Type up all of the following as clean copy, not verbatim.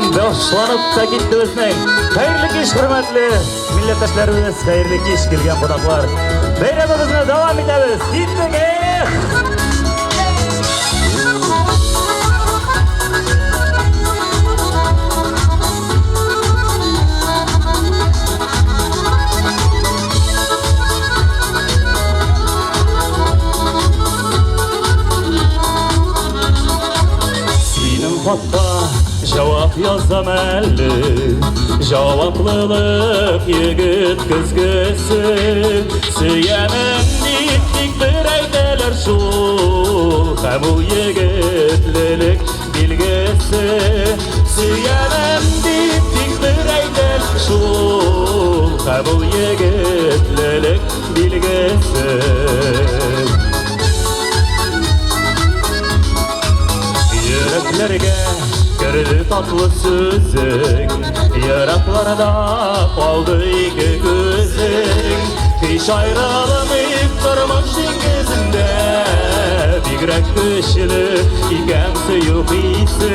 Башланып та китте безнең. Хәерле кич, хөрмәтле милләттәшләребез, хәерле кич килгән кунаклар. Бәйрәмебезне дәвам итәбез. Киттек! Хатта җавап язам әле, җаваплылык егет көзгесе. Сөянем тик бер әйтәләр шул, һәм ул егетлелек билгесе. Сөянем тик бер әйтәләр шул, һәм ул егетлелек билгесе. Йөрәкләргә керде татлы сүзең, йөрәкләрдә калды ике күзең. Һич аерылмыйк тормыш диңгезендә, бигрәк көчле икән сөю хисе.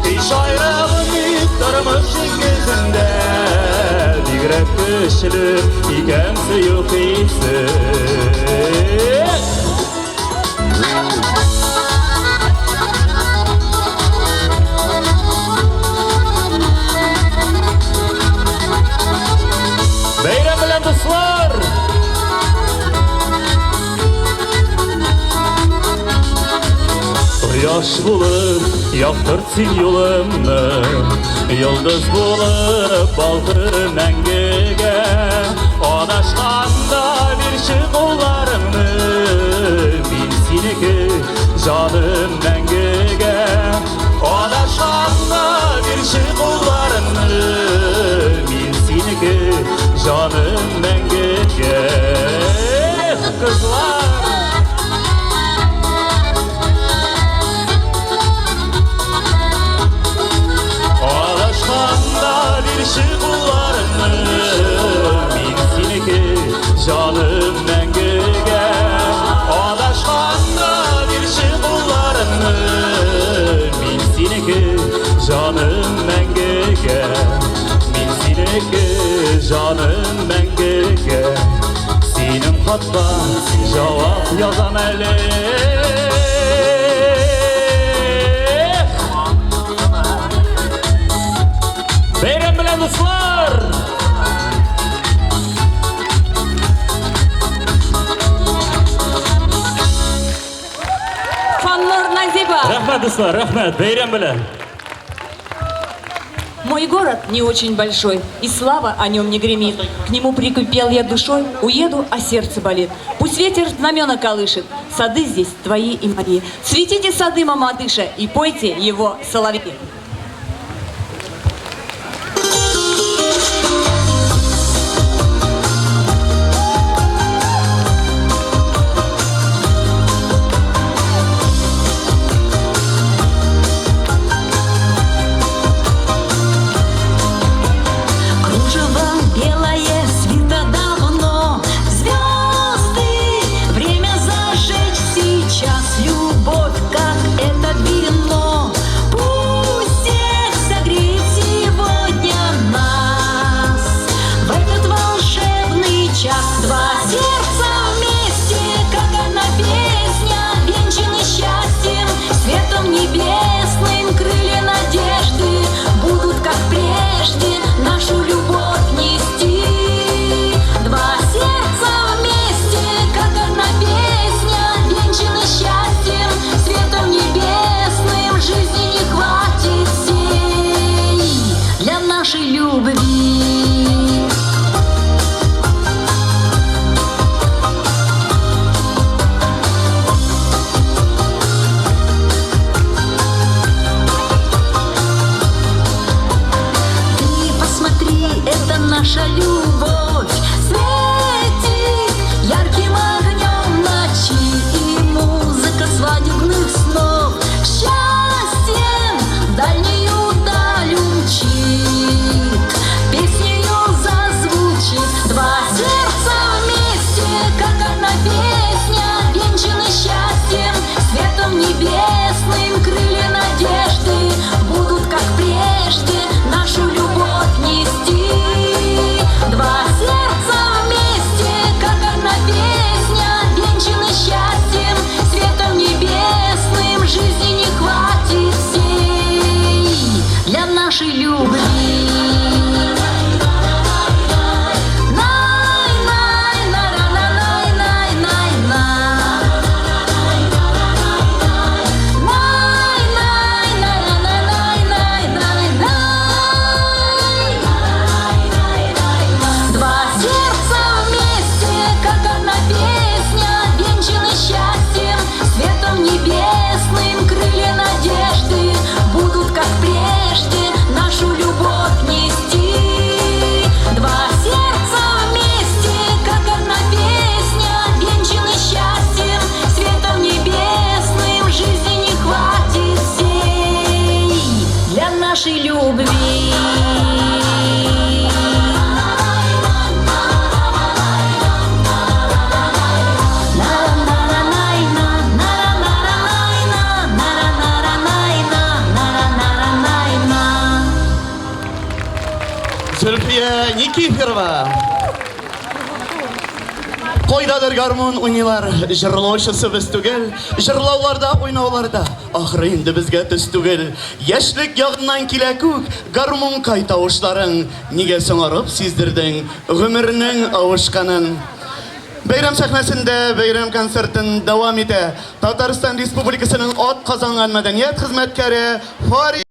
Һич аерылмыйк тормыш диңгезендә, бигрәк көчле икән сөю хисе. Бәйрәм белән, дуслар! Кояш булып яктырт син юлымны, йолдыз булып балтыр мәңгегә. Адашканда бирче кулларыңны, мин синеке җаным мәңгегә. Адашканда бирче кулларыңны, мин синеке җаным мәңгегә. Кызлар! Адашканда бирче кулларыңны, мин синеке җаным мәңгегә. Адашканда бирче кулларыңны, мин синеке җаным мәңгегә. Мин синеке җаным мәңгегә. Синең хатта җавап язам әле. Бәйрәм белән, дуслар! Фаннур Назиба! Рәхмәт, дуслар, рәхмәт, бәйрәм белән. Мой город не очень большой, и слава о нем не гремит. К нему прикипел я душой, уеду, а сердце болит. Пусть ветер знамена колышет, сады здесь твои и мои. Светите сады, мамадыша, и пойте его соловьи. Наша любовь светит ярким огнем ночи, и музыка свадебных снов счастьем дальнюю даль умчит, песнею зазвучит. Два сердца вместе, как одна песня, венчаны счастьем, светом небесным, крылья надежды будут как прежде. нашей любви. Zülfiye Nikiforova. Koydadır garmon oynuyorlar, jırlauşысы biz tügel, jırlaularda, oynaularda, ahırı indi bizge tüs tügel. Yaşlık yağından kile kuk, garmon kayta uşların, nige soňaryp sizdirdin, ömürünün avuşkanın. Bayram sahnasında bayram konsertin devam ete. Tataristan Respublikasının at kazangan medeniyet hizmetkari Farid